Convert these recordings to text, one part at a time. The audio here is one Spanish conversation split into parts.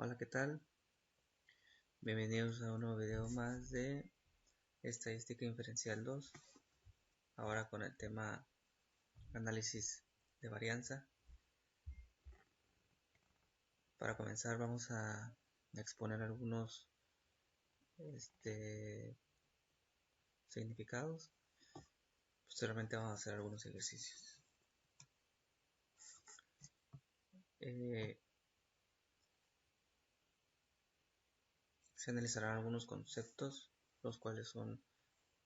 Hola, ¿qué tal? Bienvenidos a un nuevo video más de Estadística Inferencial 2. Ahora con el tema análisis de varianza. Para comenzar vamos a exponer algunos significados. Posteriormente vamos a hacer algunos ejercicios. Se analizarán algunos conceptos, los cuales son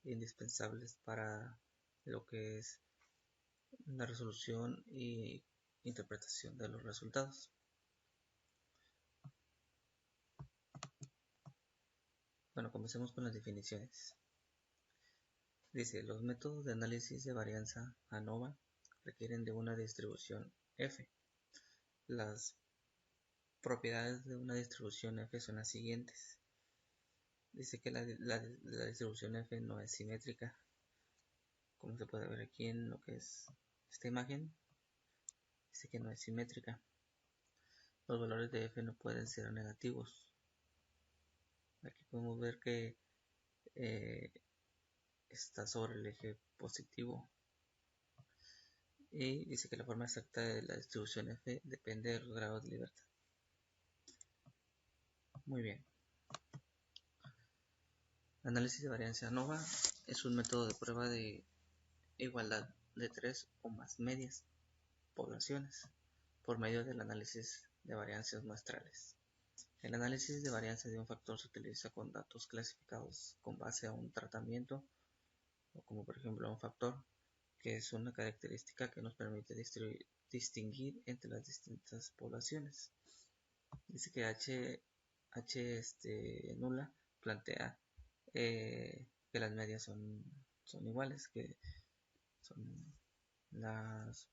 indispensables para lo que es la resolución y interpretación de los resultados. Bueno, comencemos con las definiciones. Dice, los métodos de análisis de varianza ANOVA requieren de una distribución F. Las propiedades de una distribución F son las siguientes. Dice que la distribución F no es simétrica, como se puede ver aquí en lo que es esta imagen. Dice que no es simétrica. Los valores de F no pueden ser negativos. Aquí podemos ver que está sobre el eje positivo. Y dice que la forma exacta de la distribución F depende de los grados de libertad. Muy bien. Análisis de varianza ANOVA es un método de prueba de igualdad de 3 o más medias poblaciones por medio del análisis de varianzas muestrales. El análisis de varianza de un factor se utiliza con datos clasificados con base a un tratamiento, o como por ejemplo un factor, que es una característica que nos permite distinguir entre las distintas poblaciones. Dice que H nula plantea que las medias son iguales, que son las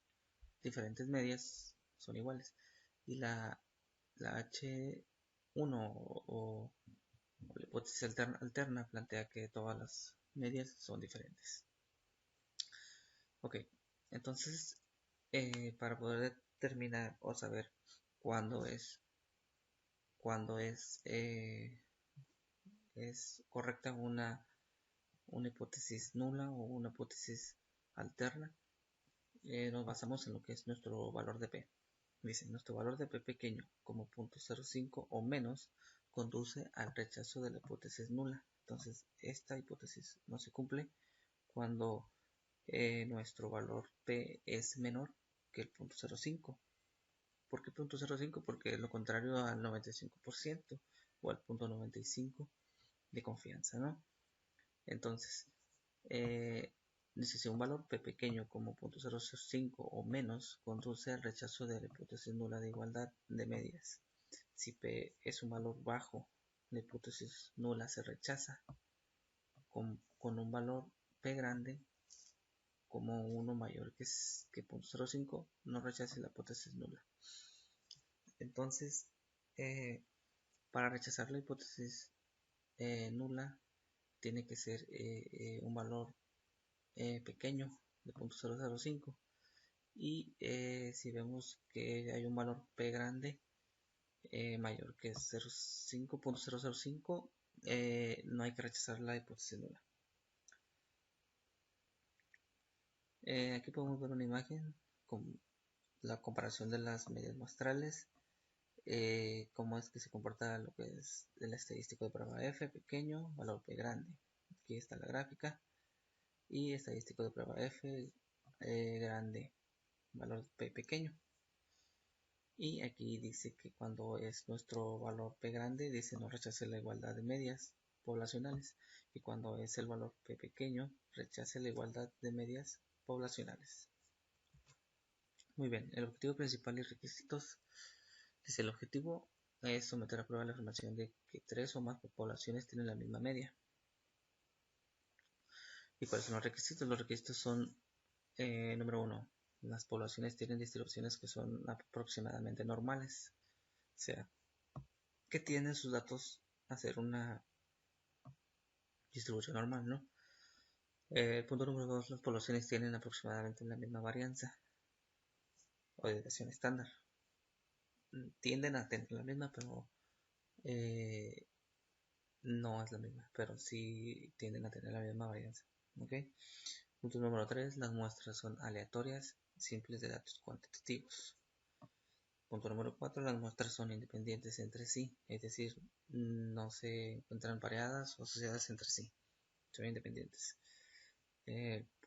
diferentes medias son iguales, y la H1 o la hipótesis alterna plantea que todas las medias son diferentes. Ok, entonces para poder determinar o saber cuándo es correcta una hipótesis nula o una hipótesis alterna, nos basamos en lo que es nuestro valor de P. Dice, nuestro valor de P pequeño como 0.05 o menos conduce al rechazo de la hipótesis nula. Entonces, esta hipótesis no se cumple cuando nuestro valor P es menor que el 0.05. ¿Por qué 0.05? Porque es lo contrario al 95% o al 0.95 de confianza, ¿no? Entonces, dice, si un valor P pequeño como 0.005 o menos conduce al rechazo de la hipótesis nula de igualdad de medias. Si P es un valor bajo, la hipótesis nula se rechaza con un valor P grande como uno mayor que 0.05, no rechace la hipótesis nula. Entonces, para rechazar la hipótesis nula, tiene que ser un valor pequeño de 0.005, y si vemos que hay un valor P grande mayor que 0.05, no hay que rechazar la hipótesis nula. Aquí podemos ver una imagen con la comparación de las medias muestrales, cómo es que se comporta lo que es el estadístico de prueba F pequeño, valor P grande. Aquí está la gráfica, y estadístico de prueba F grande, valor P pequeño. Y aquí dice que cuando es nuestro valor P grande, dice no rechace la igualdad de medias poblacionales, y cuando es el valor P pequeño, rechace la igualdad de medias poblacionales. Muy bien, el objetivo principal y requisitos. Dice, el objetivo es someter a prueba la afirmación de que 3 o más poblaciones tienen la misma media. ¿Y cuáles son los requisitos? Los requisitos son, número 1, las poblaciones tienen distribuciones que son aproximadamente normales, o sea, que tienen sus datos a hacer una distribución normal, ¿no? Punto número 2, las poblaciones tienen aproximadamente la misma varianza o desviación estándar. Tienden a tener la misma, pero no es la misma, pero sí tienden a tener la misma varianza. ¿Ok? Punto número 3, las muestras son aleatorias, simples de datos cuantitativos. Punto número 4, las muestras son independientes entre sí, es decir, no se encuentran pareadas o asociadas entre sí, son independientes.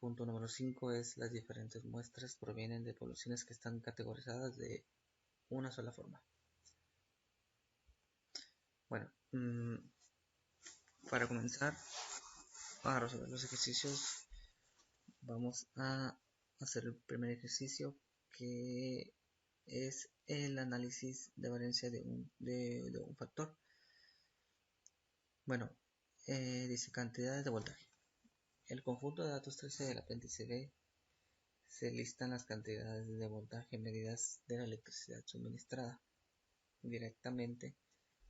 Punto número 5 es las diferentes muestras provienen de poblaciones que están categorizadas de una sola forma. Bueno, para comenzar a resolver los ejercicios, vamos a hacer el primer ejercicio, que es el análisis de variancia de un factor. Bueno, dice cantidades de voltaje. El conjunto de datos 13 del apéndice B se listan las cantidades de voltaje medidas de la electricidad suministrada directamente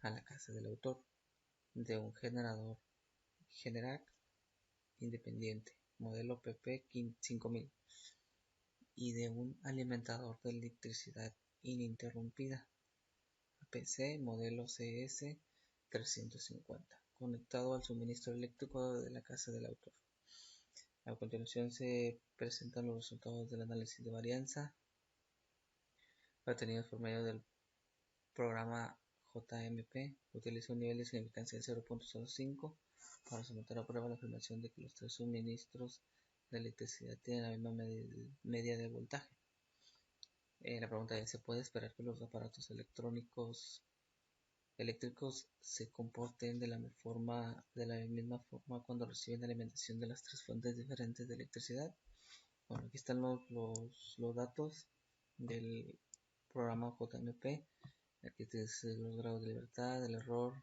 a la casa del autor de un generador Generac independiente modelo PP 5000 y de un alimentador de electricidad ininterrumpida APC modelo CS 350 conectado al suministro eléctrico de la casa del autor. A continuación se presentan los resultados del análisis de varianza obtenidos por medio del programa JMP. Utiliza un nivel de significancia de 0.05 para someter a prueba la afirmación de que los tres suministros de electricidad tienen la misma media de voltaje. La pregunta es: ¿se puede esperar que los aparatos eléctricos se comporten de la misma forma cuando reciben alimentación de las tres fuentes diferentes de electricidad? Bueno, aquí están los datos del programa JMP. Aquí dice los grados de libertad, el error,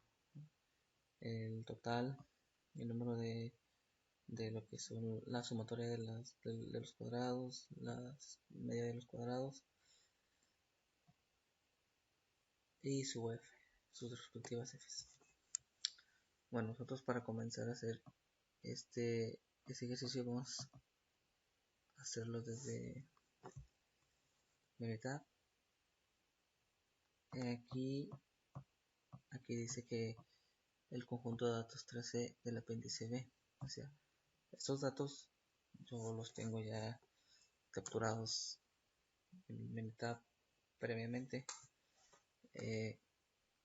el total, el número de lo que son la sumatoria de los cuadrados, la media de los cuadrados y su f, sus respectivas f's. Bueno, nosotros para comenzar a hacer este ejercicio vamos a hacerlo desde Minitab. Aquí dice que el conjunto de datos 13 del apéndice B, o sea, estos datos yo los tengo ya capturados en Minitab previamente.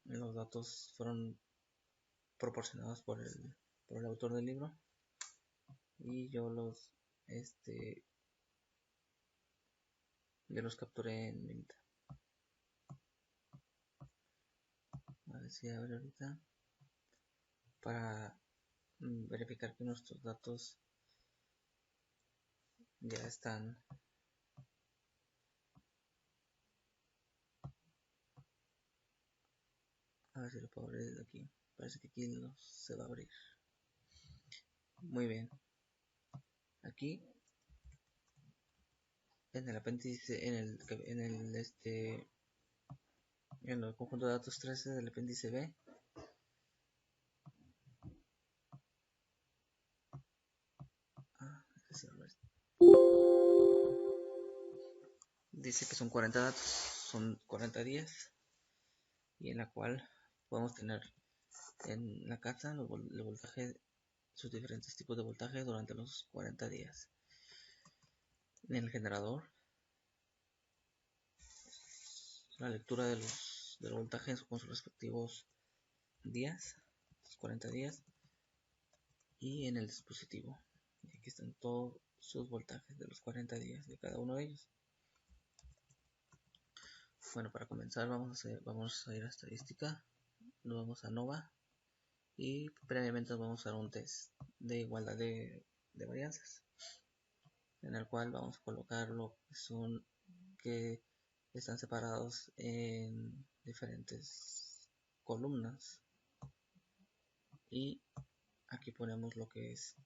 Los datos fueron proporcionados por el autor del libro y yo los capturé en Minitab. A ver si abre ahorita para verificar que nuestros datos ya están. A ver si lo puedo abrir desde aquí. Parece que aquí se va a abrir. Muy bien. Aquí en el apéndice, en el conjunto de datos 13 del apéndice B, dice que son 40 datos, son 40 días, y en la cual podemos tener en la casa el voltaje, sus diferentes tipos de voltaje durante los 40 días. En el generador, la lectura del voltaje con sus respectivos días, 40 días, y en el dispositivo. Y aquí están todos sus voltajes de los 40 días de cada uno de ellos. Bueno, para comenzar vamos a ir a estadística, nos vamos a Nova y previamente vamos a dar un test de igualdad de varianzas, en el cual vamos a colocar lo que son que están separados en diferentes columnas, y aquí ponemos lo que es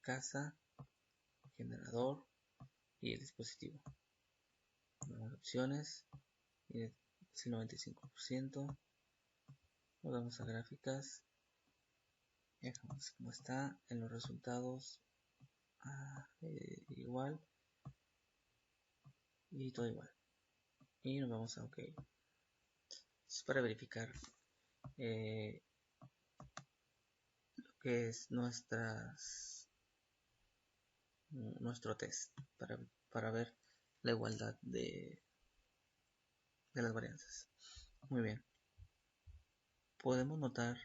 casa, generador y el dispositivo. Las opciones y el 95%. Nos vamos a gráficas, dejamos como está en los resultados, igual y todo igual, y nos vamos a OK. Es para verificar lo que es nuestro test para ver la igualdad de las varianzas. Muy bien, podemos notar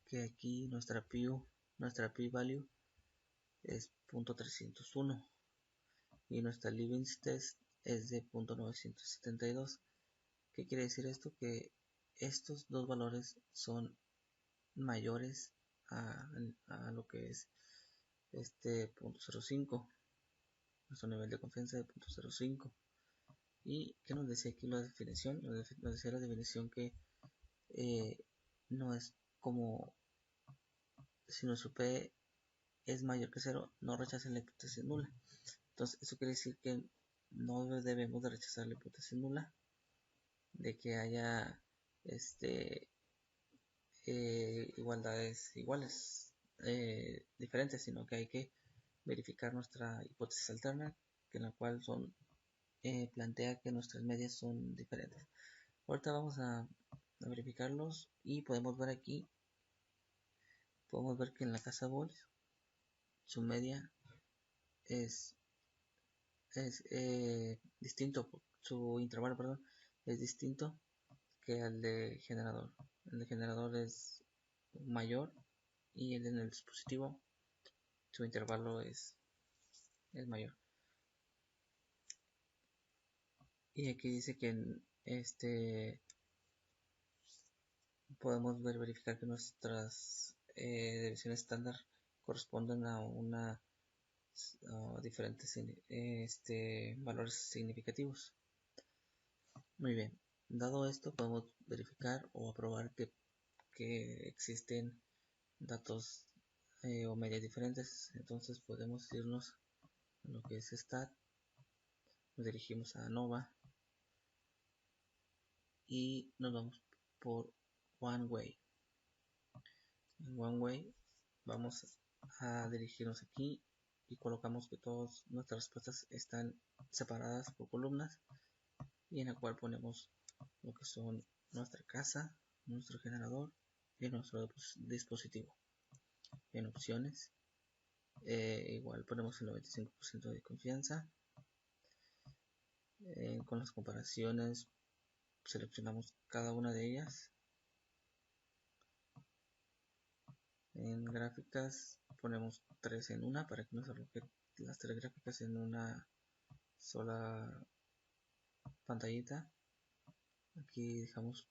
que aquí nuestra p-value es 0.301 y nuestra Leibniz test es de 0.972. ¿Qué quiere decir esto? Que estos dos valores son mayores a lo que es este 0.05, nuestro nivel de confianza de 0.05. ¿Y qué nos decía aquí la definición? Nos decía la definición que no es como si nuestro P es mayor que 0, no rechacen la hipótesis nula. Entonces, eso quiere decir que no debemos de rechazar la hipótesis nula de que haya igualdades iguales, diferentes, sino que hay que verificar nuestra hipótesis alterna, en la cual plantea que nuestras medias son diferentes. Ahorita vamos a verificarlos y podemos ver aquí, podemos ver que en la casa Boles su media es distinto, su intervalo, perdón, es distinto que al de generador. El de generador es mayor y el en el dispositivo su intervalo es mayor. Y aquí dice que podemos verificar que nuestras deviaciones estándar corresponden a una diferentes valores significativos. Muy bien, dado esto podemos verificar o aprobar que existen datos o medias diferentes. Entonces podemos irnos a lo que es stat, nos dirigimos a ANOVA y nos vamos por one way. En one way vamos a dirigirnos aquí y colocamos que todas nuestras respuestas están separadas por columnas y en la cual ponemos lo que son nuestra casa, nuestro generador y nuestro dispositivo. En opciones igual ponemos el 95% de confianza. Con las comparaciones seleccionamos cada una de ellas. En gráficas ponemos 3 en una para que nos arroje las 3 gráficas en una sola pantallita. Aquí dejamos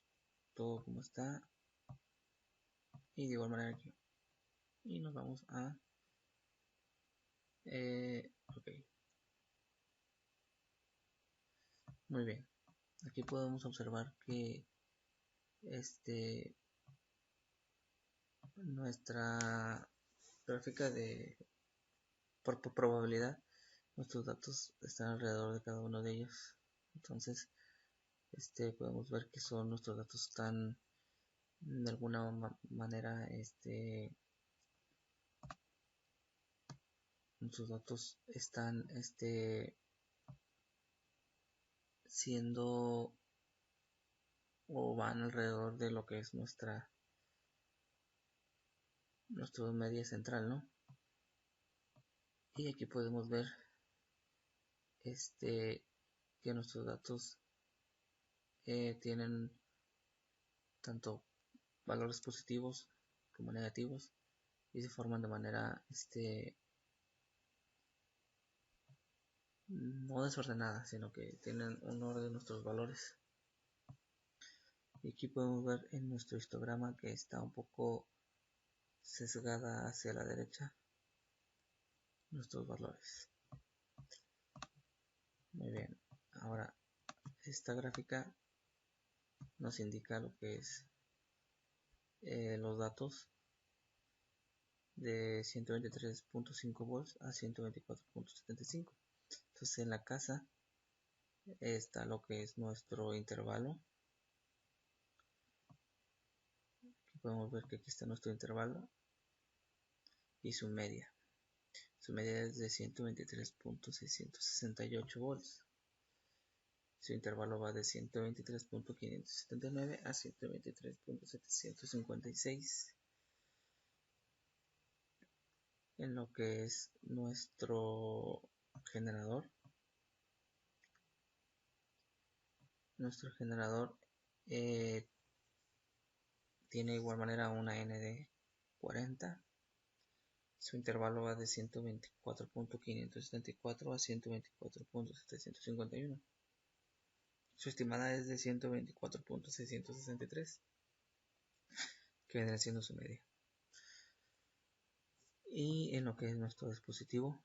todo como está y de igual manera aquí, y nos vamos a ok. Muy bien, aquí podemos observar que nuestra gráfica de por probabilidad, nuestros datos están alrededor de cada uno de ellos. Entonces podemos ver que nuestros datos están de alguna manera nuestros datos están siendo o van alrededor de lo que es nuestra media central, ¿no? Y aquí podemos ver que nuestros datos tienen tanto valores positivos como negativos y se forman de manera no desordenada, sino que tienen un orden de nuestros valores. Y aquí podemos ver en nuestro histograma que está un poco sesgada hacia la derecha nuestros valores. Muy bien, ahora esta gráfica nos indica lo que es los datos de 123.5 volts a 124.75. Entonces en la casa está lo que es nuestro intervalo. Aquí podemos ver que aquí está nuestro intervalo y su media. Su media es de 123.668 volts. Su intervalo va de 123.579 a 123.756. En lo que es nuestro generador. Nuestro generador tiene de igual manera una N de 40. Su intervalo va de 124.574 a 124.751. Su estimada es de 124.663, que viene siendo su media. Y en lo que es nuestro dispositivo,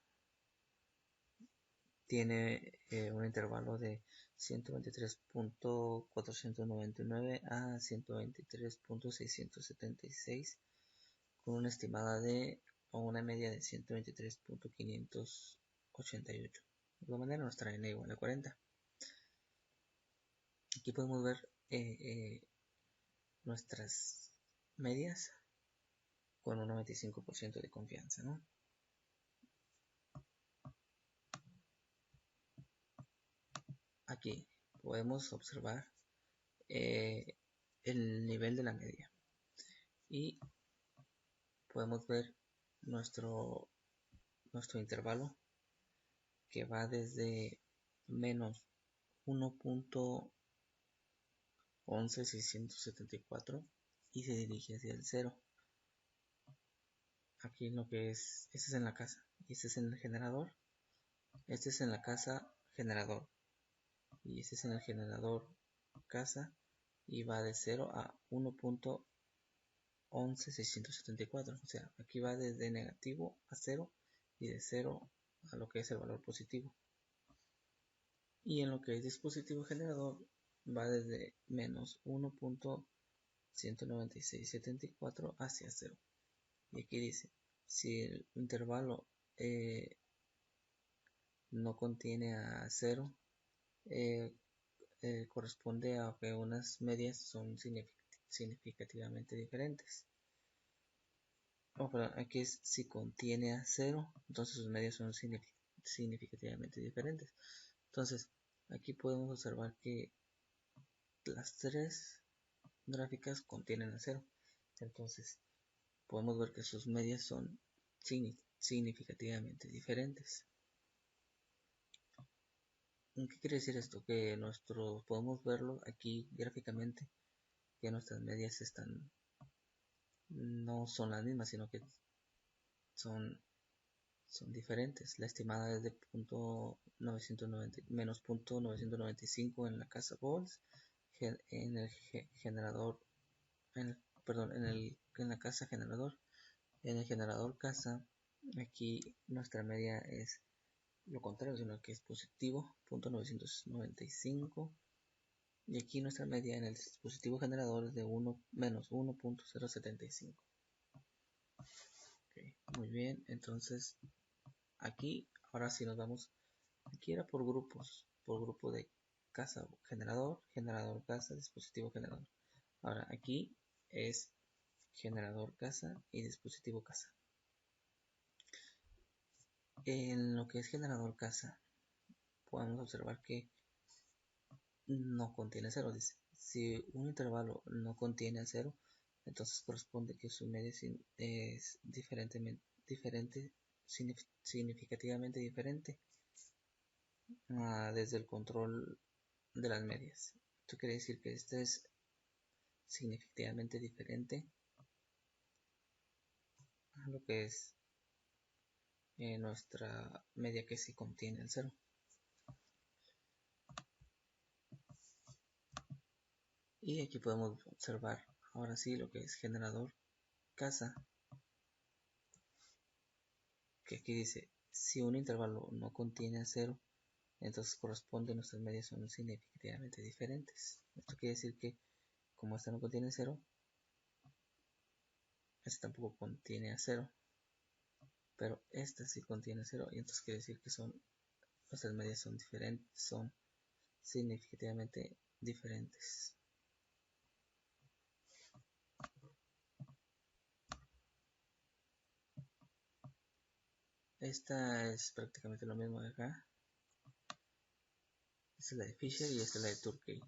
tiene un intervalo de 123.499 a 123.676, con una estimada de o una media de 123.588. De igual manera nuestra N igual a 40. Aquí podemos ver nuestras medias con un 95% de confianza, ¿no? Aquí podemos observar el nivel de la media y podemos ver nuestro intervalo, que va desde menos 1.11674 y se dirige hacia el 0. Aquí lo que es, este es en la casa y este es en el generador. Este es en la casa generador y este es en el generador casa, y va de 0 a 1.11674. O sea, aquí va desde negativo a 0 y de 0 a lo que es el valor positivo. Y en lo que es dispositivo generador va desde menos 1.19674 hacia 0. Y aquí dice, si el intervalo no contiene a 0, corresponde a que unas medias son significativamente diferentes. Pero aquí es si contiene a 0, entonces sus medias son significativamente diferentes. Entonces, aquí podemos observar que las tres gráficas contienen a 0. Entonces, podemos ver que sus medias son significativamente diferentes. ¿Qué quiere decir esto? Que podemos verlo aquí gráficamente, que nuestras medias no son las mismas, sino que son diferentes. La estimada es de menos .995 en la casa Bolts, en el generador, en la casa generador. En el generador casa, aquí nuestra media es lo contrario, sino que es positivo, .995. Y aquí nuestra media en el dispositivo generador es de menos 1.075. Okay, muy bien, entonces aquí, ahora sí nos vamos, aquí era por grupos, por grupo de casa generador, generador casa, dispositivo generador. Ahora aquí es generador casa y dispositivo casa. En lo que es generador casa, podemos observar que no contiene 0. Dice, si un intervalo no contiene 0, entonces corresponde que su media es significativamente diferente desde el control de las medias. Esto quiere decir que este es significativamente diferente a lo que es nuestra media, que sí contiene el 0. Y aquí podemos observar ahora sí lo que es generador casa, que aquí dice, si un intervalo no contiene 0, entonces corresponde nuestras medias son significativamente diferentes. Esto quiere decir que como esta no contiene 0, esta tampoco contiene a 0, pero esta sí contiene 0, y entonces quiere decir que nuestras medias son diferentes, son significativamente diferentes. Esta es prácticamente lo mismo de acá. Esta es la de Fisher y esta es la de Turkey.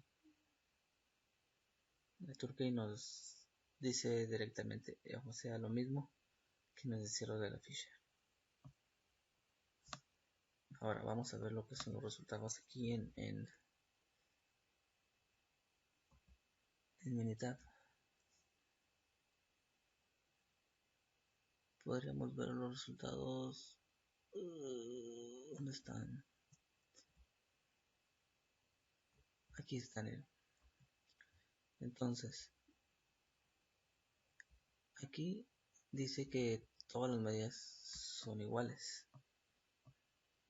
La Turkey nos dice directamente, o sea, lo mismo que nos decía lo de la Fisher. Ahora vamos a ver lo que son los resultados aquí en Minitab. Podríamos ver los resultados. ¿Dónde están? Aquí están. Entonces, aquí dice que todas las medidas son iguales.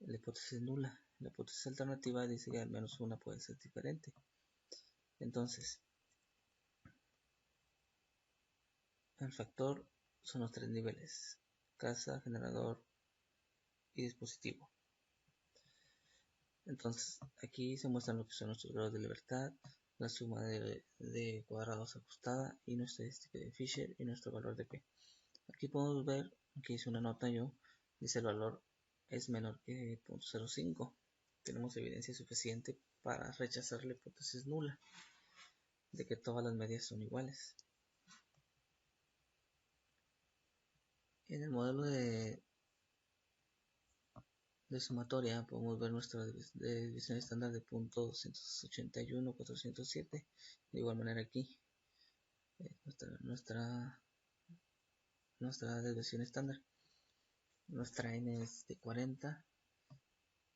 La hipótesis es nula. La hipótesis alternativa dice que al menos una puede ser diferente. Entonces, el factor son los tres niveles: casa, generador y dispositivo. Entonces, aquí se muestran lo que son nuestros grados de libertad, la suma de cuadrados ajustada y nuestra estadística de Fisher y nuestro valor de P. Aquí podemos ver que hice una nota yo, dice el valor es menor que 0.05. Tenemos evidencia suficiente para rechazar la hipótesis nula de que todas las medias son iguales. En el modelo de sumatoria podemos ver nuestra división estándar de punto 281, 407. De igual manera aquí nuestra desviación estándar. Nuestra n es de 40.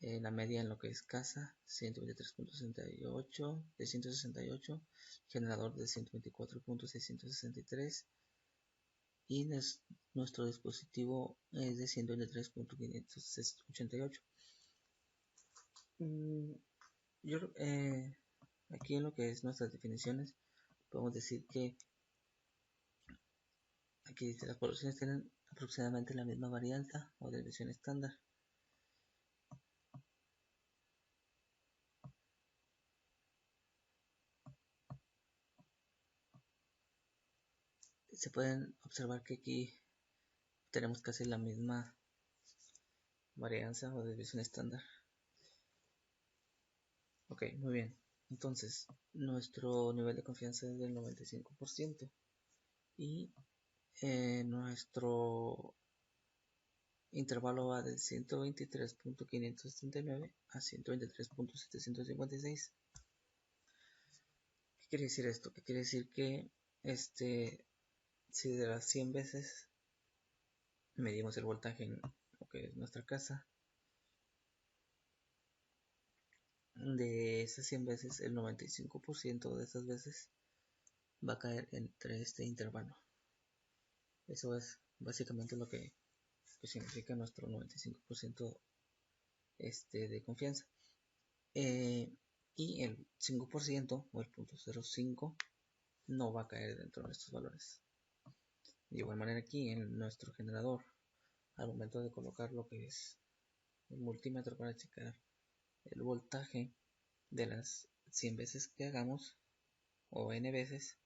La media en lo que es casa 123.68 de 168, generador de 124.663 y nuestro dispositivo es de 123.588. Aquí en lo que es nuestras definiciones podemos decir que aquí dice las poblaciones tienen aproximadamente la misma varianza o desviación estándar. Se pueden observar que aquí tenemos casi la misma varianza o desviación estándar. Ok, muy bien. Entonces, nuestro nivel de confianza es del 95% y nuestro intervalo va del 123.579 a 123.756. ¿Qué quiere decir esto? ¿Qué quiere decir? Que si de las 100 veces medimos el voltaje en lo que es nuestra casa, de esas 100 veces el 95% de esas veces va a caer entre este intervalo. Eso es básicamente lo que significa nuestro 95% de confianza. Y el 5% o el 0.05 no va a caer dentro de estos valores. De igual manera aquí en nuestro generador, al momento de colocar lo que es el multímetro para checar el voltaje de las 100 veces que hagamos o n veces,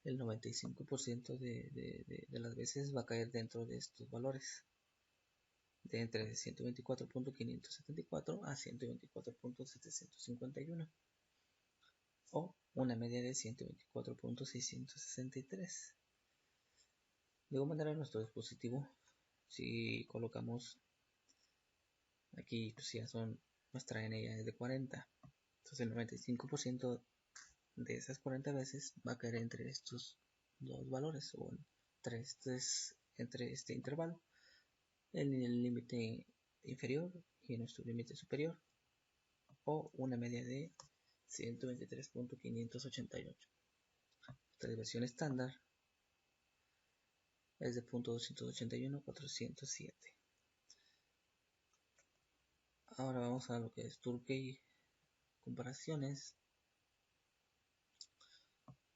el 95% de las veces va a caer dentro de estos valores, de entre 124.574 a 124.751 o una media de 124.663. De igual manera, nuestro dispositivo, si colocamos aquí, pues ya son, nuestra n ya es de 40, entonces el 95% de esas 40 veces va a caer entre estos dos valores o entre este intervalo, en el límite inferior y nuestro límite superior, o una media de 123.588. Nuestra desviación estándar es de 0.281.407. Ahora vamos a lo que es Turkey comparaciones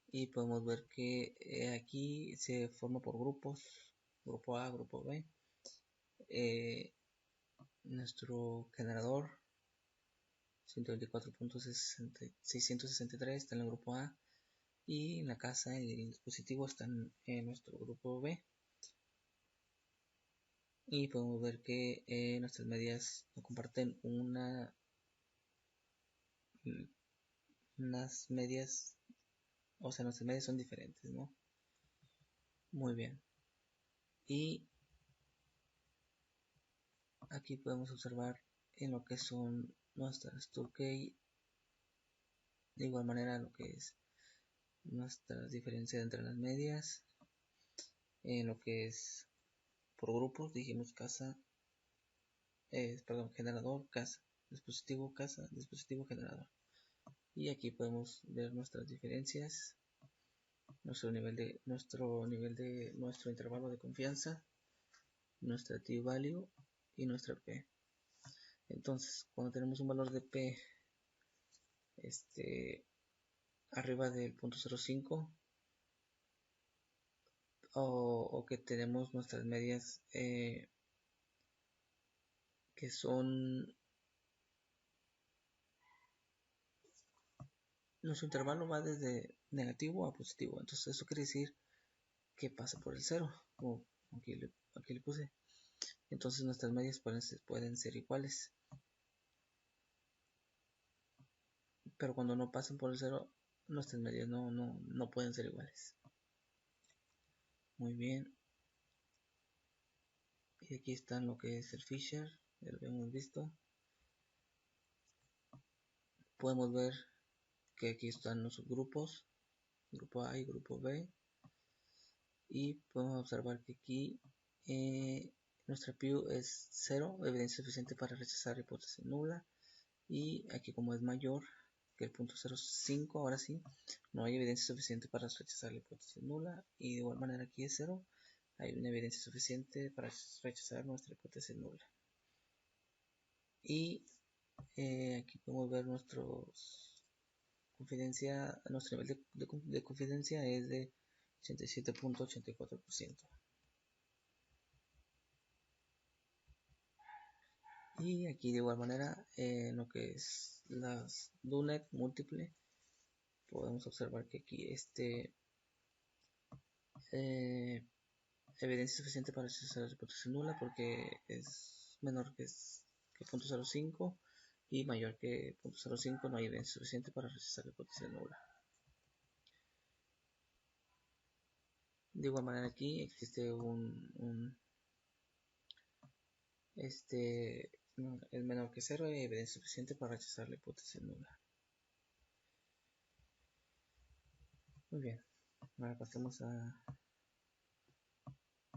y podemos ver que aquí se forma por grupos, grupo A, grupo B. Nuestro generador 124.663 está en el grupo A y en la casa y el dispositivo están en nuestro grupo B. Y podemos ver que nuestras medidas no comparten una las medias, o sea, nuestras medias son diferentes, ¿no? Muy bien. Y aquí podemos observar en lo que son nuestras 2K, de igual manera lo que es nuestra diferencia entre las medias, en lo que es por grupos, dijimos generador, casa, dispositivo, generador. Y aquí podemos ver nuestras diferencias, nuestro intervalo de confianza, nuestra t-value y nuestra p. Entonces, cuando tenemos un valor de p arriba del 0.05 o que tenemos nuestras medias que son, nuestro intervalo va desde negativo a positivo, entonces eso quiere decir que pasa por el 0, como aquí le puse. Entonces nuestras medias pueden ser iguales, pero cuando no pasan por el 0, nuestras medias no pueden ser iguales. Muy bien. Y aquí está lo que es el Fisher, ya lo hemos visto. Podemos ver que aquí están los subgrupos, grupo A y grupo B. Y podemos observar que aquí nuestra P es 0, evidencia suficiente para rechazar la hipótesis nula. Y aquí, como es mayor que el 0.05, ahora sí, no hay evidencia suficiente para rechazar la hipótesis nula. Y de igual manera aquí es 0, hay una evidencia suficiente para rechazar nuestra hipótesis nula. Y aquí podemos ver nuestro nivel de confidencia es de 87.84%. Y aquí de igual manera, en lo que es las DUNET múltiple, podemos observar que aquí evidencia suficiente para rechazar la hipótesis nula porque es menor que 0.05 y mayor que 0.05, no hay evidencia suficiente para rechazar la hipótesis nula. De igual manera aquí existe es menor que 0 y evidencia suficiente para rechazar la hipótesis nula. Muy bien, ahora pasemos a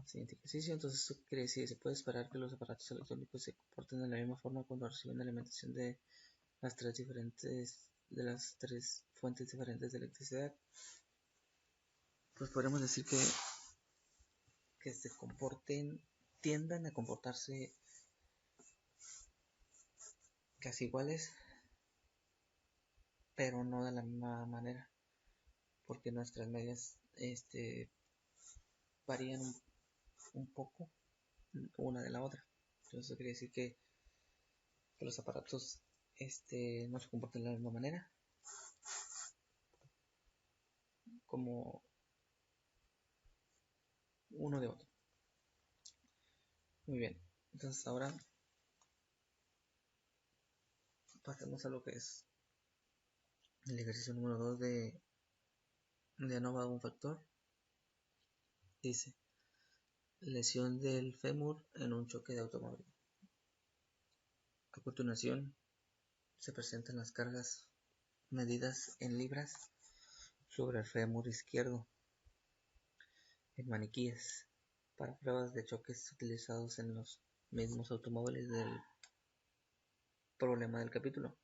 siguiente ejercicio. Entonces eso quiere decir, se puede esperar que los aparatos electrónicos se comporten de la misma forma cuando reciben alimentación de las tres fuentes diferentes de electricidad. Pues podemos decir que tiendan a comportarse casi iguales, pero no de la misma manera, porque nuestras medias varían un poco una de la otra. Entonces eso quiere decir que los aparatos no se comportan de la misma manera como uno de otro. Muy bien, entonces ahora pasemos a lo que es el ejercicio número 2 de ANOVA un factor. Dice: lesión del fémur en un choque de automóvil. A continuación se presentan las cargas medidas en libras sobre el fémur izquierdo en maniquíes para pruebas de choques utilizados en los mismos automóviles del problema del capítulo.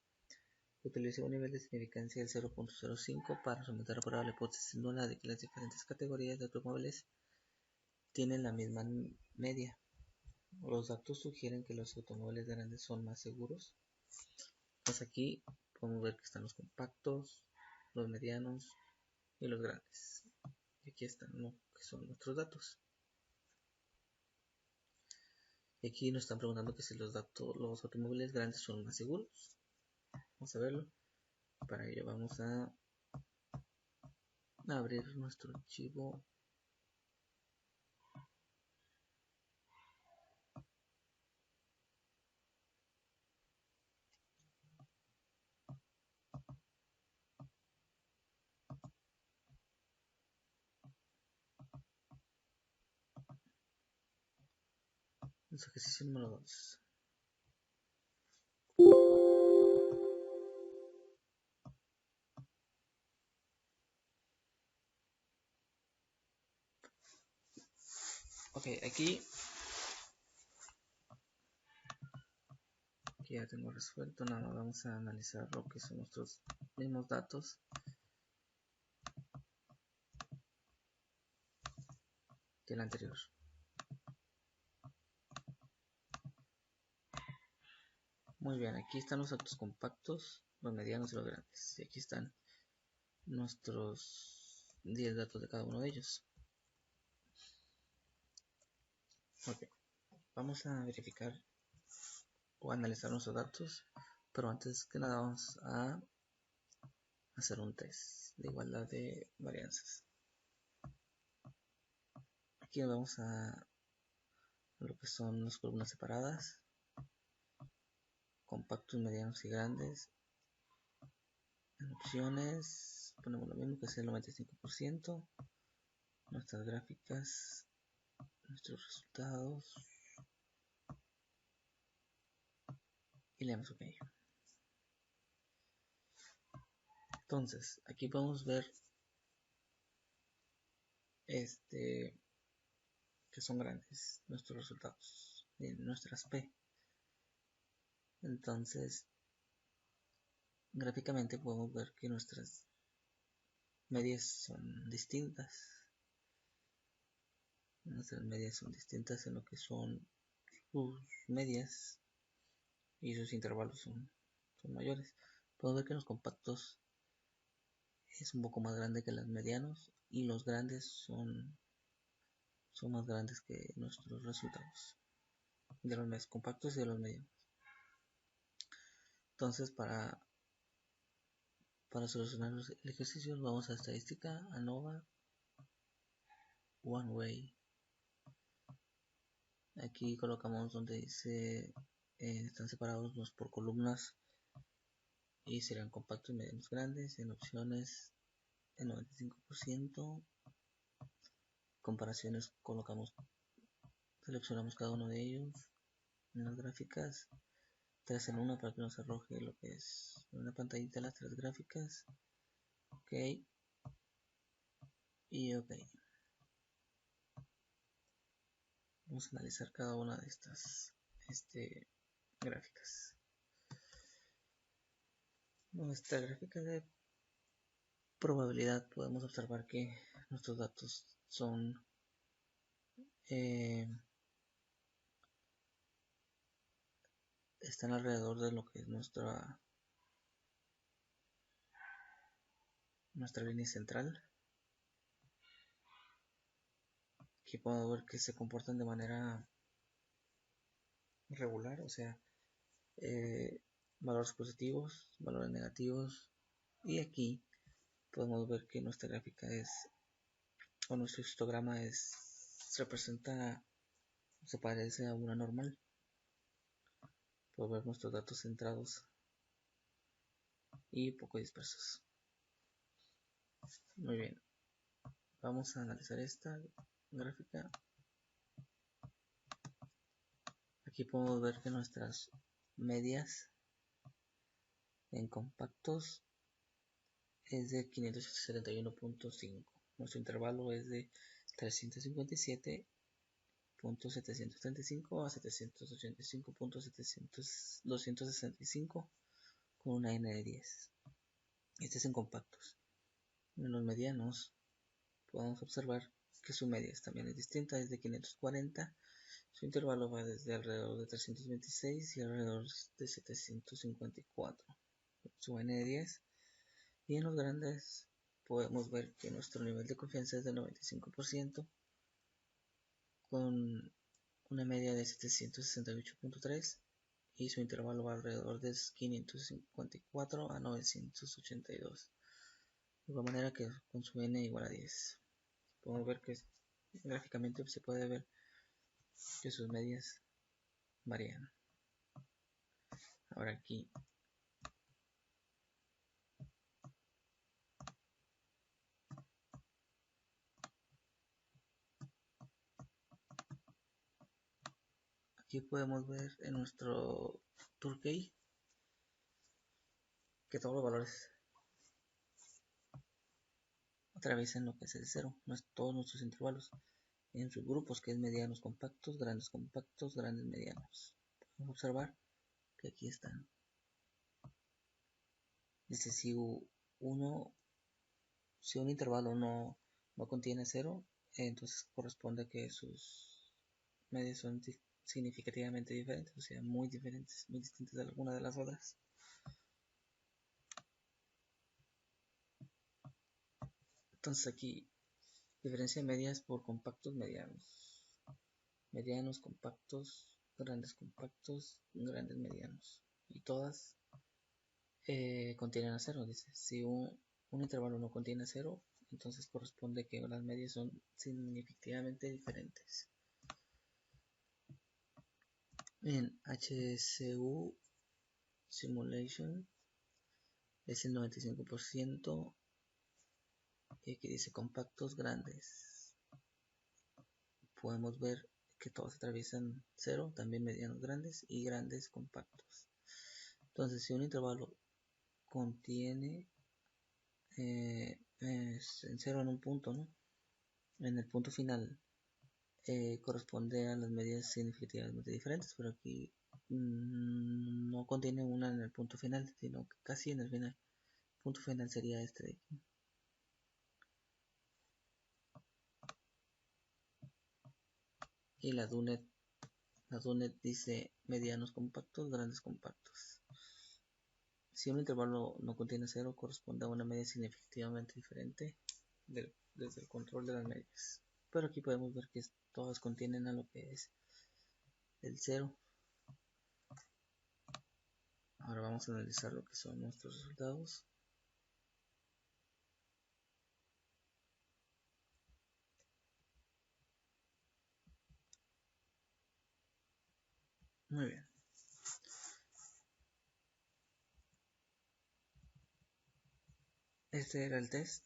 Utiliza un nivel de significancia del 0.05 para someter a prueba la hipótesis nula de que las diferentes categorías de automóviles tienen la misma media. Los datos sugieren que los automóviles grandes son más seguros. Pues aquí podemos ver que están los compactos, los medianos y los grandes. Y aquí están lo que son nuestros datos. Y aquí nos están preguntando que si los automóviles grandes son más seguros. Vamos a verlo. Para ello vamos a abrir nuestro archivo nuestro ejercicio número 2. Ok, aquí ya tengo resuelto. Nada más vamos a analizar lo que son nuestros mismos datos que el anterior. Muy bien, aquí están los datos compactos, los medianos y los grandes. Y aquí están nuestros 10 datos de cada uno de ellos. Ok, vamos a verificar o analizar nuestros datos, pero antes que nada vamos a hacer un test de igualdad de varianzas. Aquí vamos a lo que son las columnas separadas, compactos, medianos y grandes. En opciones ponemos lo mismo, que es el 95%, nuestras gráficas, nuestros resultados, y le damos OK. Entonces aquí podemos ver que son grandes nuestros resultados de nuestras P. Entonces gráficamente podemos ver que nuestras medias son distintas. Nuestras medias son distintas en lo que son sus medias, y sus intervalos son mayores. Podemos ver que los compactos es un poco más grande que los medianos, y los grandes son más grandes que nuestros resultados de los más compactos y de los medianos. Entonces para solucionar el ejercicio vamos a estadística, ANOVA, One Way. Aquí colocamos donde dice están separados por columnas y serían compactos, medianos, grandes. En opciones el 95%. Comparaciones seleccionamos cada uno de ellos. En las gráficas 3 en 1 para que nos arroje lo que es una pantallita las 3 gráficas. OK y OK. Vamos a analizar cada una de estas gráficas. Nuestra gráfica de probabilidad, podemos observar que nuestros datos son están alrededor de lo que es nuestra línea central. Aquí podemos ver que se comportan de manera regular, o sea, valores positivos, valores negativos, y aquí podemos ver que nuestra gráfica nuestro histograma representa, se parece a una normal. Podemos ver nuestros datos centrados y poco dispersos. Muy bien, vamos a analizar esta gráfica. Aquí podemos ver que nuestras medias en compactos es de 571.5. Nuestro intervalo es de 357.735 a 785.265 con una N de 10. Este es en compactos. En los medianos podemos observar que su media también es distinta, es de 540. Su intervalo va desde alrededor de 326 y alrededor de 754. Su N de 10. Y en los grandes podemos ver que nuestro nivel de confianza es del 95%, con una media de 768.3, y su intervalo va alrededor de 554 a 982. De igual manera que con su N igual a 10. Podemos ver que gráficamente se puede ver que sus medias varían. Ahora aquí aquí podemos ver en nuestro Turkey que todos los valores atraviesan lo que es el cero, todos nuestros intervalos en sus grupos, que es medianos compactos, grandes medianos. Podemos observar que aquí están. Dice si un intervalo no contiene cero, entonces corresponde que sus medias son significativamente diferentes, o sea, muy diferentes, muy distintas de alguna de las otras. Entonces aquí diferencia de medias por compactos, medianos, compactos, grandes, medianos, y todas contienen a cero. Dice, si un intervalo no contiene cero, entonces corresponde que las medias son significativamente diferentes. En HSU Simulation es el 95%, y aquí dice compactos grandes. Podemos ver que todos atraviesan cero, también medianos grandes y grandes compactos. Entonces, si un intervalo contiene en cero en un punto, ¿no? En el punto final corresponde a las medidas significativamente diferentes, pero aquí no contiene una en el punto final, sino casi en el final. El punto final sería este de aquí. Y la DUNET dice medianos compactos, grandes compactos. Si un intervalo no contiene cero, corresponde a una media significativamente diferente desde el control de las medias. Pero aquí podemos ver que todas contienen a lo que es el cero. Ahora vamos a analizar lo que son nuestros resultados. Muy bien. Este era el test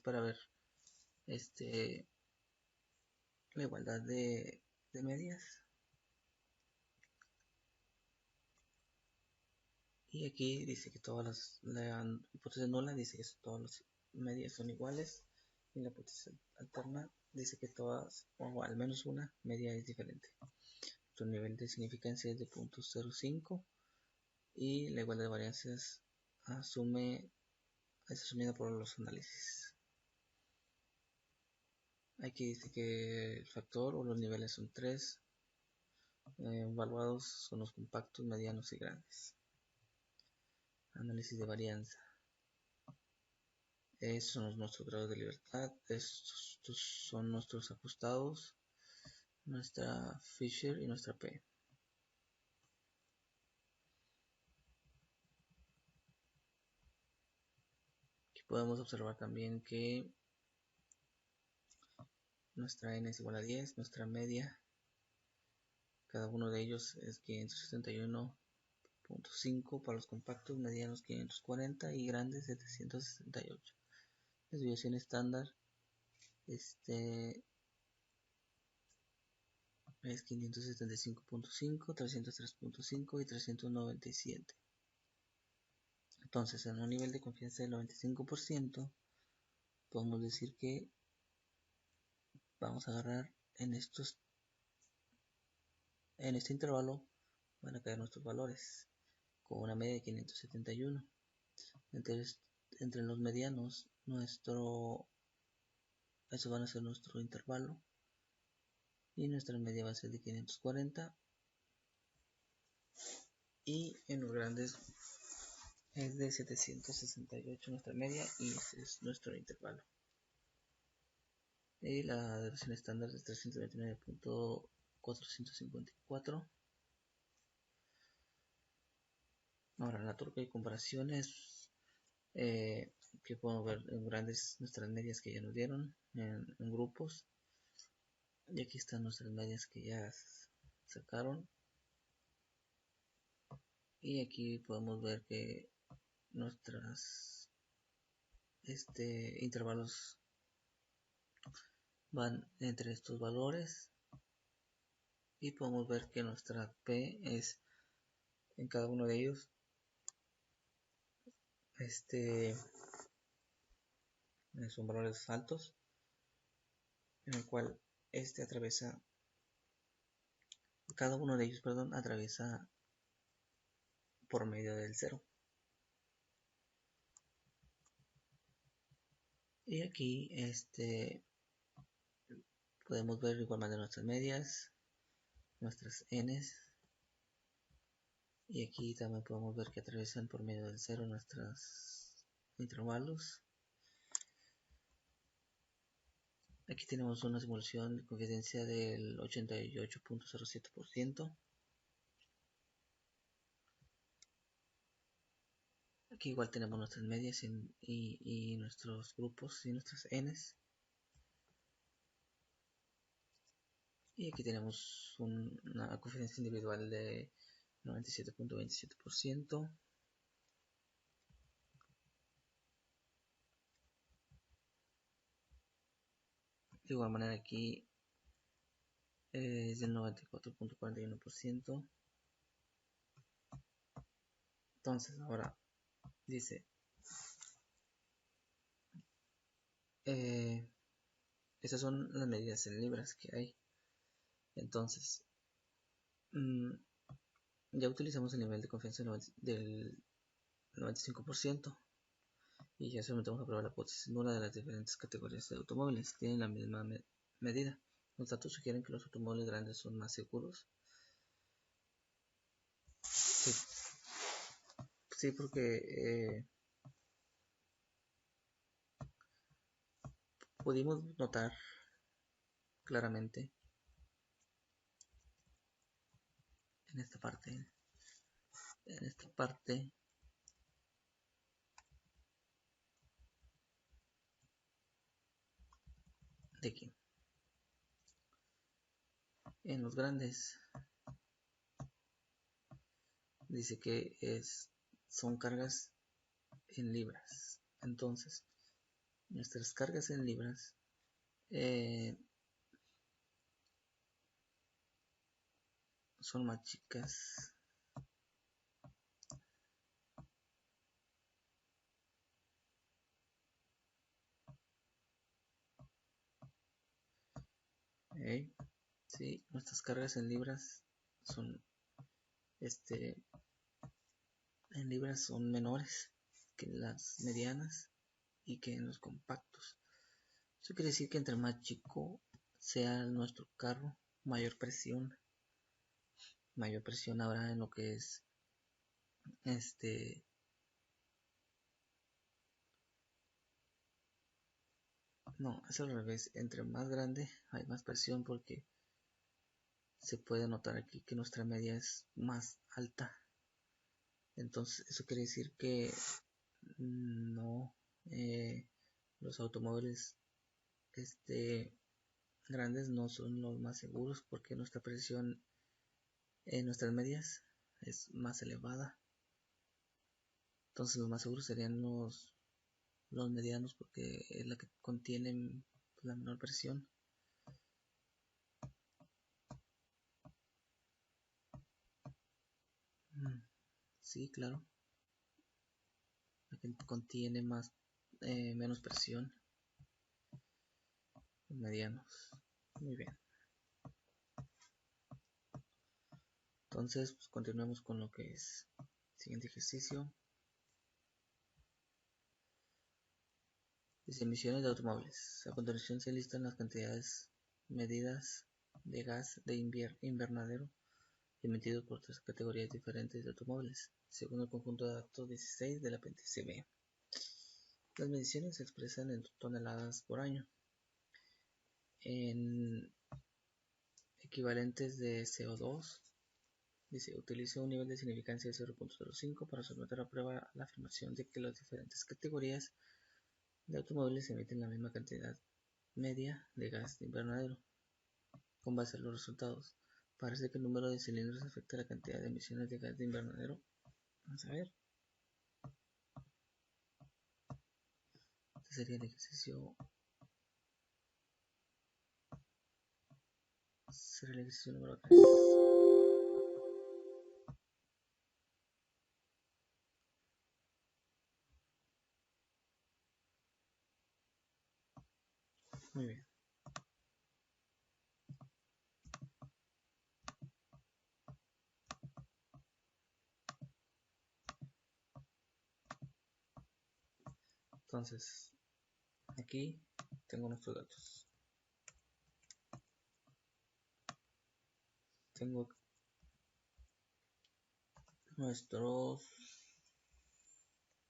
para ver la igualdad de medias. Y aquí dice que la hipótesis nula dice que todas las medias son iguales, y la hipótesis alterna dice que todas, o al menos una media es diferente. Su nivel de significancia es de 0.05 y la igualdad de varianzas es asumida por los análisis. Aquí dice que el factor o los niveles son 3, evaluados son los compactos, medianos y grandes. Análisis de varianza. Estos son nuestros grados de libertad, estos son nuestros ajustados, nuestra Fisher y nuestra P. Aquí podemos observar también que nuestra N es igual a 10, nuestra media, cada uno de ellos es 571.5 para los compactos, medianos 540 y grandes 768. Desviación estándar es 575.5, 303.5 y 397. Entonces, en un nivel de confianza del 95%, podemos decir que vamos a agarrar en este intervalo, van a caer nuestros valores con una media de 571. Entonces, entre los medianos, eso van a ser nuestro intervalo, y nuestra media va a ser de 540, y en los grandes es de 768 nuestra media, y ese es nuestro intervalo. Y la duración estándar es 329.454. Ahora en la turca hay comparaciones que podemos ver en grandes nuestras medias que ya nos dieron en grupos, y aquí están nuestras medias que ya sacaron, y aquí podemos ver que nuestros intervalos van entre estos valores, y podemos ver que nuestra P es en cada uno de ellos son valores altos, en el cual atraviesa, cada uno de ellos, perdón, atraviesa por medio del 0. Y aquí podemos ver de igual manera nuestras medias, nuestras n's, y aquí también podemos ver que atraviesan por medio del 0 nuestros intervalos. Aquí tenemos una simulación de confidencia del 88.07%. Aquí igual tenemos nuestras medias y nuestros grupos y nuestras n's. Y aquí tenemos una confidencia individual de 97.27%. De igual manera aquí es del 94.41%. Entonces ahora dice estas son las medidas en libras que hay. Entonces ya utilizamos el nivel de confianza del 95% y ya sometemos a prueba la hipótesis nula de las diferentes categorías de automóviles. Tienen la misma medida. Los datos sugieren que los automóviles grandes son más seguros. Sí, porque pudimos notar claramente en esta parte de aquí, en los grandes dice que son cargas en libras. Entonces nuestras cargas en libras son más chicas. Sí, nuestras cargas en libras son en libras son menores que las medianas y que en los compactos. Eso quiere decir que entre más chico sea nuestro carro, mayor presión habrá en lo que es no, es al revés. Entre más grande hay más presión, porque se puede notar aquí que nuestra media es más alta. Entonces eso quiere decir que no, los automóviles grandes no son los más seguros, porque nuestra presión en nuestras medias es más elevada. Entonces los más seguros serían los medianos, porque es la que contienen la menor presión. Sí, claro. La que contiene menos presión. Los medianos. Muy bien. Entonces, pues continuemos con lo que es el siguiente ejercicio. Dice: emisiones de automóviles. A continuación se listan las cantidades medidas de gas de invernadero emitidos por 3 categorías diferentes de automóviles, según el conjunto de datos 16 del apéndice B. Las mediciones se expresan en toneladas por año, en equivalentes de CO2. Dice: utiliza un nivel de significancia de 0.05 para someter a prueba la afirmación de que las diferentes categorías de automóviles emiten la misma cantidad media de gas de invernadero. Con base a los resultados, parece que el número de cilindros afecta la cantidad de emisiones de gas de invernadero. Vamos a ver. Este sería el ejercicio Será el ejercicio número 3. Muy bien. Entonces, aquí tengo nuestros datos. Tengo nuestros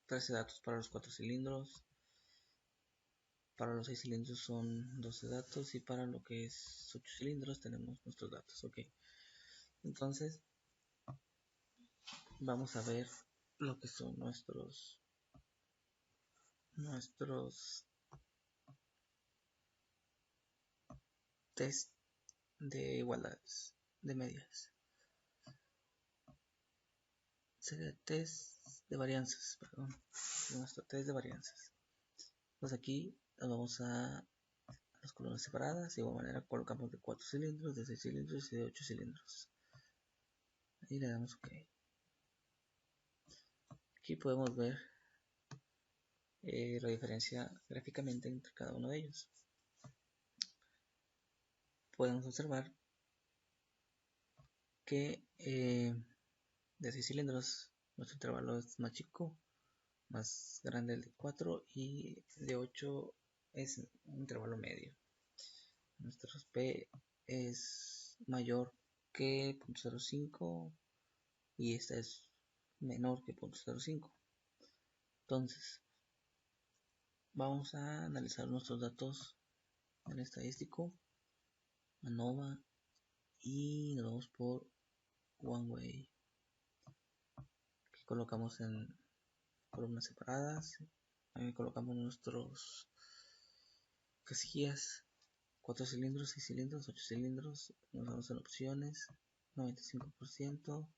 13 datos para los 4 cilindros. Para los 6 cilindros son 12 datos y para lo que es 8 cilindros tenemos nuestros datos. Ok. Entonces, vamos a ver lo que son nuestros test de igualdades de medias. Sería test de varianzas, perdón. Nuestro test de varianzas. Pues aquí nos vamos a las columnas separadas. De igual manera colocamos de 4 cilindros, de 6 cilindros y de 8 cilindros. Y le damos OK. Aquí podemos ver la diferencia gráficamente entre cada uno de ellos. Podemos observar que de 6 cilindros nuestro intervalo es más chico, más grande el de 4, y de 8 es un intervalo medio. Nuestro P es mayor que 0.05 y esta es menor que 0.05. Entonces, vamos a analizar nuestros datos en estadístico, ANOVA, y nos vamos por OneWay. Aquí colocamos en columnas separadas. Ahí colocamos nuestros casillas: 4 cilindros, 6 cilindros, 8 cilindros. Nos vamos en opciones, 95%.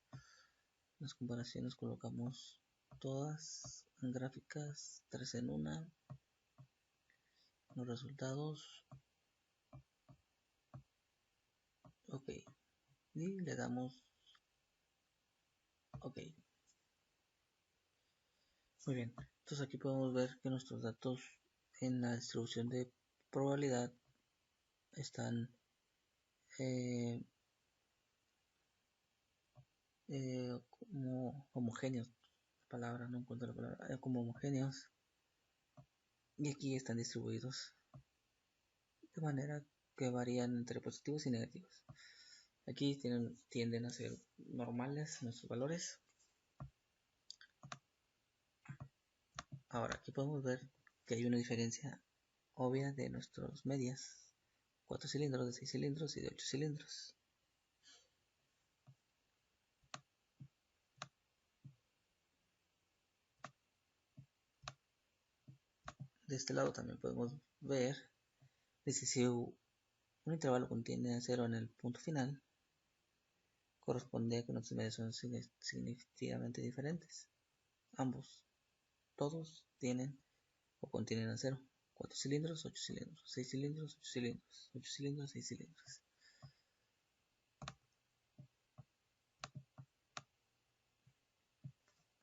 Las comparaciones colocamos todas en gráficas, 3 en 1. Los resultados. OK. Y le damos OK. Muy bien. Entonces aquí podemos ver que nuestros datos en la distribución de probabilidad están como homogéneos. Palabra, no encuentro la palabra. Como homogéneos. Y aquí están distribuidos de manera que varían entre positivos y negativos. Aquí tienden a ser normales nuestros valores. Ahora aquí podemos ver que hay una diferencia obvia de nuestras medias: 4 cilindros, de 6 cilindros y de 8 cilindros. De este lado también podemos ver, dice, si un intervalo contiene 0 en el punto final, corresponde a que nuestras medias son significativamente diferentes. Ambos, todos tienen o contienen a 0. 4 cilindros, 8 cilindros, 6 cilindros, 8 cilindros, 8 cilindros, 6 cilindros.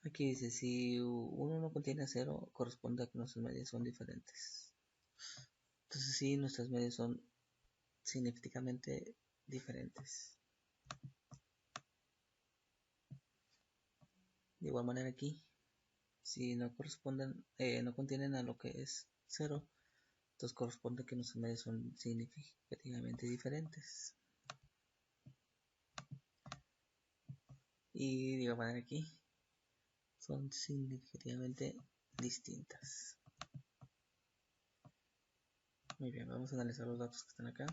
Aquí dice, si uno no contiene 0, corresponde a que nuestras medias son diferentes. Entonces sí, nuestras medias son significativamente diferentes. De igual manera aquí, si no corresponden, no contienen a lo que es 0, entonces corresponde que nuestras medias son significativamente diferentes. Y de igual manera aquí, son significativamente distintas. Muy bien, vamos a analizar los datos que están acá.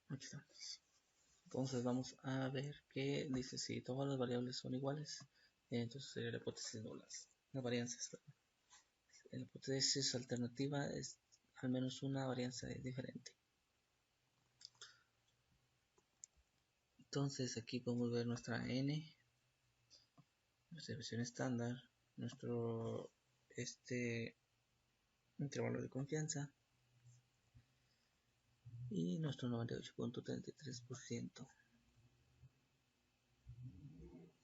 Aquí estamos. Entonces vamos a ver que dice, si todas las variables son iguales, entonces sería la hipótesis nula. Las varianzas, perdón. La hipótesis alternativa es al menos una varianza diferente. Entonces aquí podemos ver nuestra n, nuestra versión estándar, nuestro este intervalo de confianza y nuestro 98.33%.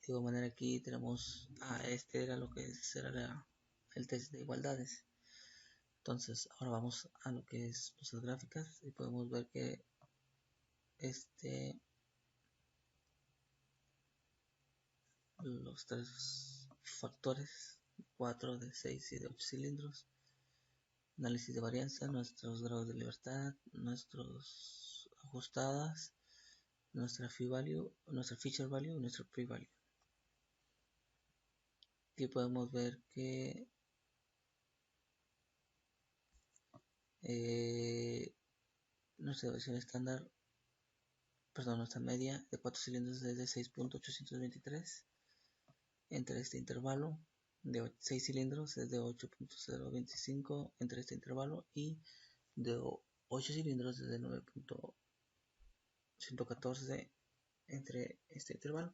De igual manera aquí tenemos este era lo que será el test de igualdades. Entonces ahora vamos a lo que es nuestras gráficas y podemos ver que los tres factores 4, de 6 y de 8 cilindros, análisis de varianza, nuestros grados de libertad, nuestros ajustadas, nuestra fee value, nuestra feature value y nuestro pre value. Aquí podemos ver que nuestra versión estándar, nuestra media de 4 cilindros es de 6.823 entre este intervalo, de 6 cilindros es de 8.025 entre este intervalo y de 8 cilindros es de 9.114 entre este intervalo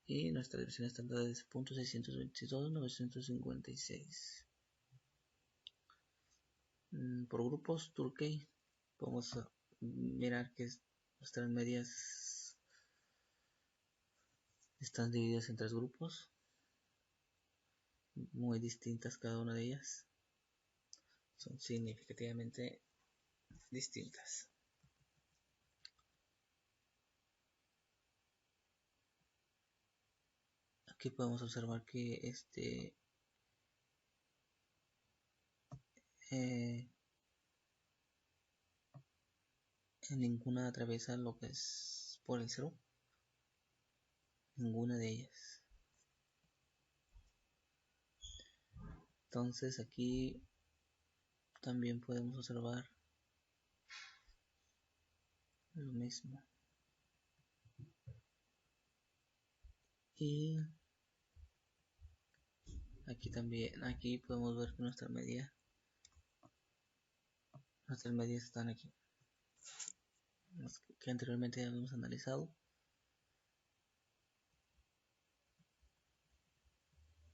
y nuestra versión estándar es .622.956. Por grupos Turkey podemos mirar que nuestras medias están divididas en 3 grupos muy distintas, cada una de ellas son significativamente distintas. Aquí podemos observar que en ninguna atraviesa lo que es por el 0, ninguna de ellas. Entonces aquí también podemos observar lo mismo. Y aquí podemos ver que nuestras medias están aquí, que anteriormente ya habíamos analizado.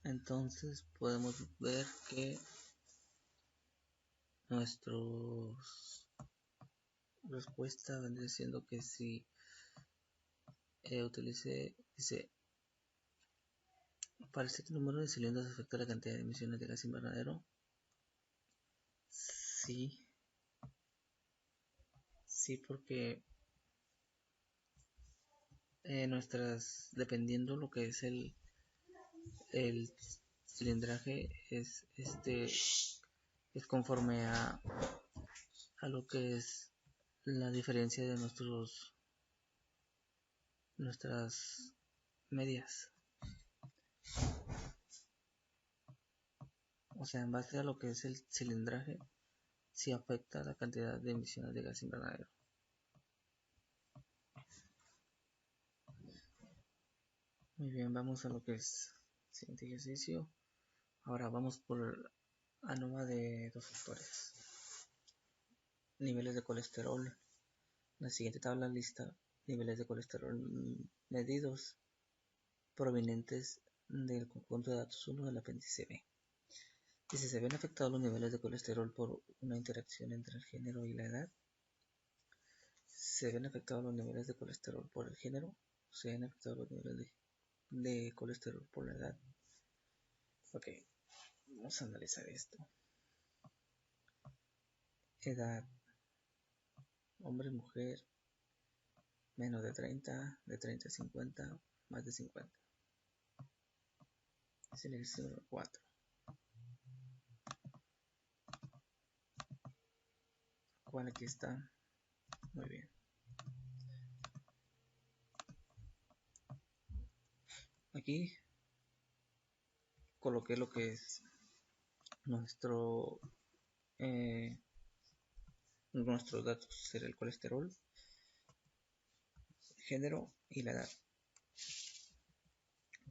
Entonces podemos ver que nuestra respuesta vendría siendo que si dice, para este número de cilindros afecta la cantidad de emisiones de gas invernadero. Sí, porque dependiendo lo que es el cilindraje, es conforme a lo que es la diferencia de nuestras medias. O sea, en base a lo que es el cilindraje, sí afecta la cantidad de emisiones de gas invernadero. Muy bien, vamos a lo que es el siguiente ejercicio. Ahora vamos por ANOVA de 2 factores. Niveles de colesterol. La siguiente tabla lista niveles de colesterol medidos provenientes del conjunto de datos 1 del apéndice B. Dice, ¿se ven afectados los niveles de colesterol por una interacción entre el género y la edad? ¿Se ven afectados los niveles de colesterol por el género? ¿Se ven afectados los niveles de colesterol por la edad? Ok, vamos a analizar esto. Edad: hombre, mujer, menos de 30, de 30 a 50, más de 50. Es el ejercicio número 4. ¿Cuál aquí está? Muy bien. Aquí coloqué lo que es nuestros datos, será el colesterol, el género y la edad.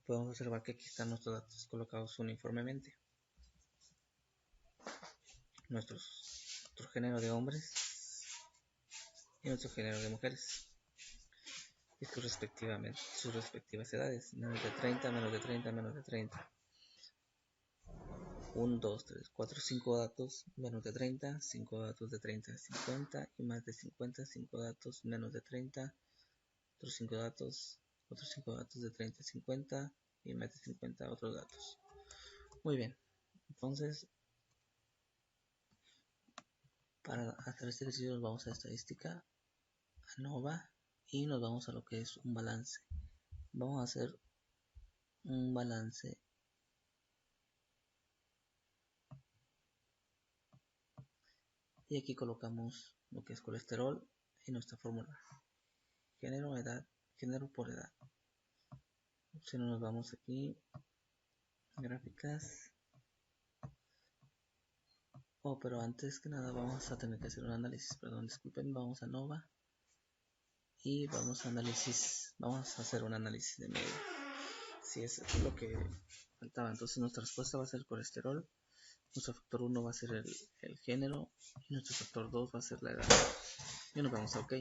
Podemos observar que aquí están nuestros datos colocados uniformemente. Nuestro género de hombres y nuestro género de mujeres y sus respectivas edades, menos de 30, menos de 30, menos de 30. 1, 2, 3, 4, 5 datos menos de 30, 5 datos de 30 a 50 y más de 50, 5 datos menos de 30, otros 5 datos de 30 a 50 y más de 50 otros datos. Muy bien, entonces para hacer este ejercicio nos vamos a estadística, ANOVA, y nos vamos a lo que es un balance. Vamos a hacer un balance y aquí colocamos lo que es colesterol y nuestra fórmula: género, edad, género por edad. Si no, nos vamos aquí, gráficas. Pero antes que nada vamos a tener que hacer un análisis, perdón, disculpen, vamos a ANOVA y vamos a hacer un análisis de medio. Si es lo que faltaba, entonces nuestra respuesta va a ser colesterol, nuestro factor 1 va a ser el género y nuestro factor 2 va a ser la edad. Y nos vamos a OK.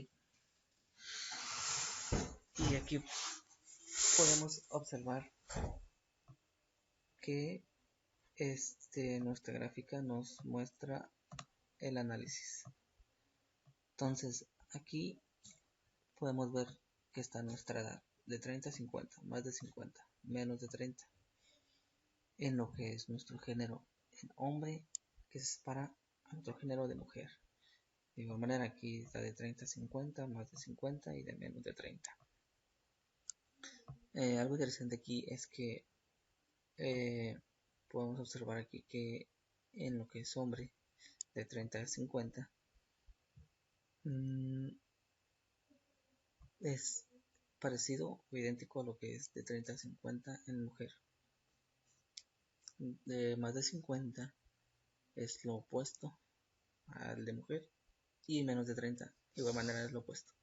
Y aquí podemos observar que nuestra gráfica nos muestra el análisis. Entonces aquí podemos ver que está nuestra edad de 30 a 50, más de 50, menos de 30, en lo que es nuestro género en hombre, que es para nuestro género de mujer. De igual manera aquí está de 30 a 50, más de 50 y de menos de 30. Algo interesante aquí es que podemos observar aquí que en lo que es hombre de 30 a 50 es parecido o idéntico a lo que es de 30 a 50 en mujer. De más de 50 es lo opuesto al de mujer y menos de 30 de igual manera es lo opuesto.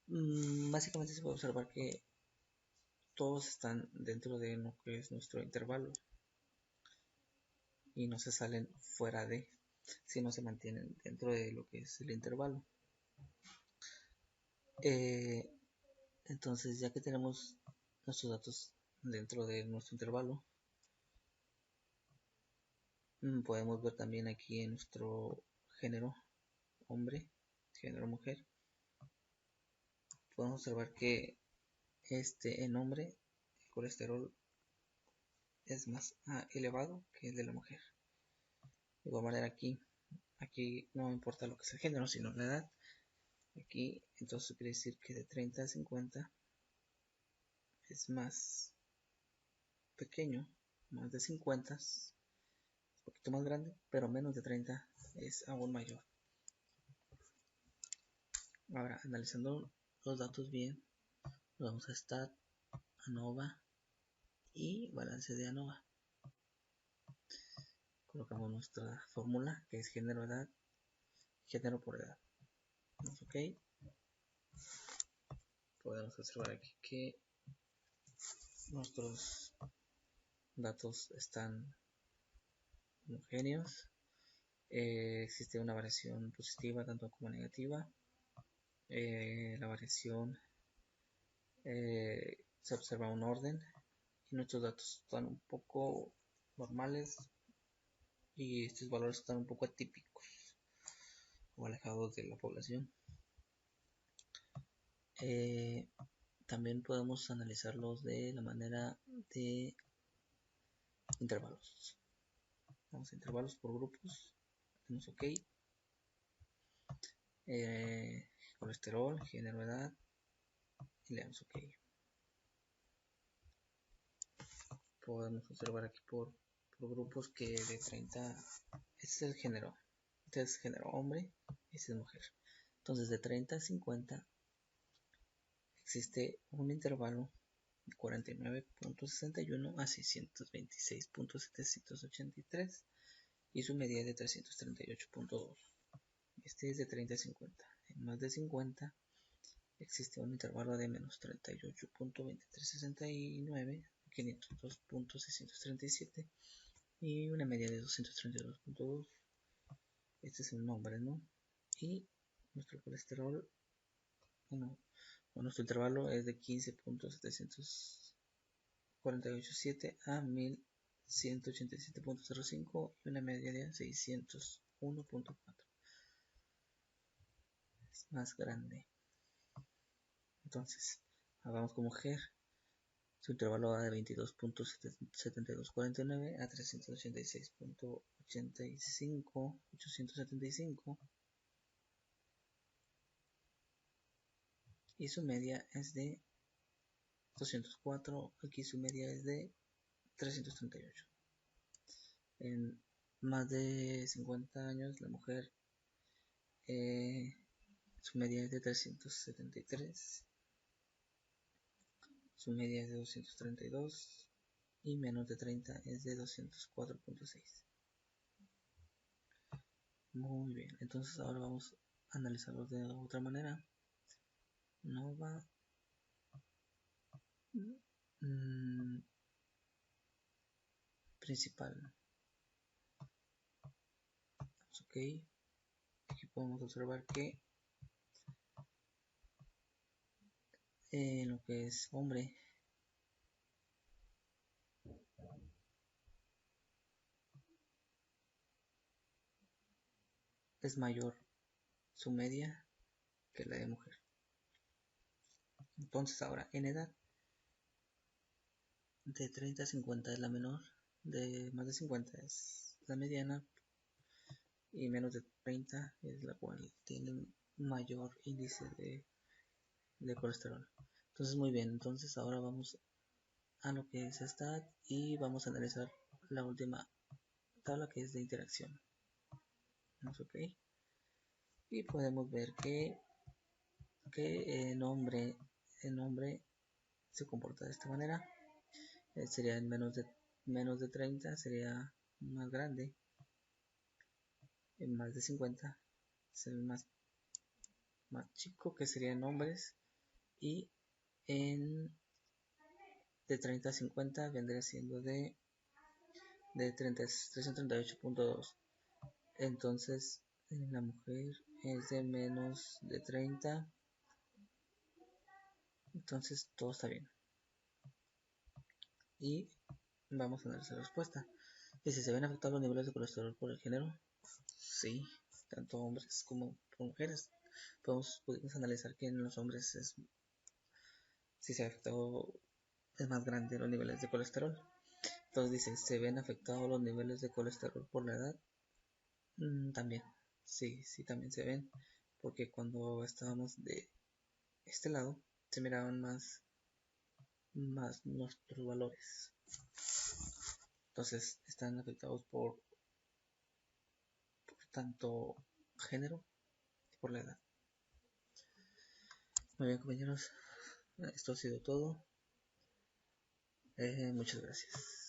Básicamente se puede observar que todos están dentro de lo que es nuestro intervalo y no se salen fuera de, sino se mantienen dentro de lo que es el intervalo. Entonces, ya que tenemos nuestros datos dentro de nuestro intervalo, podemos ver también aquí en nuestro género hombre, género mujer, podemos observar que en hombre el colesterol es más elevado que el de la mujer. De igual manera aquí no importa lo que es el género, sino la edad. Aquí entonces quiere decir que de 30 a 50 es más pequeño, más de 50 es un poquito más grande, pero menos de 30 es aún mayor. Ahora, analizando los datos bien, vamos a Stat, ANOVA y balance de ANOVA. Colocamos nuestra fórmula, que es género, edad, género por edad. OK. Podemos observar aquí que nuestros datos están homogéneos. Existe una variación positiva tanto como negativa. La variación se observa un orden y nuestros datos están un poco normales y estos valores están un poco atípicos o alejados de la población. También podemos analizarlos de la manera de intervalos. Vamos a intervalos por grupos. Hacemos OK. Colesterol, género, edad y le damos OK. Podemos observar aquí por grupos que de 30, este es el género, este es género hombre, este es mujer. Entonces de 30 a 50 existe un intervalo de 49.61 a 626.783 y su medida de 338.2. Este es de 30 a 50. En más de 50 existe un intervalo de menos 38.2369 a 502.637 y una media de 232.2. Este es el nombre, ¿no? Y nuestro colesterol, nuestro intervalo es de 15.7487 a 187.05 y una media de 601.4. Es más grande. Entonces, hagamos como mujer. Su intervalo va de 22.7249 a 386.875 y su media es de 204. Aquí su media es de 338. En más de 50 años la mujer su media es de 373, su media es de 232 y menos de 30 es de 204.6. Muy bien, entonces ahora vamos a analizarlo de otra manera. Nova principal. Ok, aquí podemos observar que lo que es hombre es mayor su media que la de mujer. Entonces ahora en edad de 30 a 50 es la menor, de más de 50 es la mediana y menos de 30 es la cual tiene un mayor índice de colesterol. Entonces muy bien, entonces ahora vamos a lo que es STAT y vamos a analizar la última tabla que es de interacción. Ok, y podemos ver que el hombre se comporta de esta manera. Sería en menos de 30 sería más grande, en más de 50 sería más chico, que serían hombres, y en de 30 a 50 vendría siendo de 338.2. Entonces la mujer es de menos de 30. Entonces todo está bien. Y vamos a analizar la respuesta. ¿Y si se ven afectados los niveles de colesterol por el género? Sí, tanto hombres como mujeres. Podemos analizar que en los hombres si se ha afectado, es más grande los niveles de colesterol. Entonces dice, ¿se ven afectados los niveles de colesterol por la edad? También, sí, también se ven, porque cuando estábamos de este lado se miraban más nuestros valores. Entonces están afectados por tanto género y por la edad. Muy bien, compañeros, esto ha sido todo. Muchas gracias.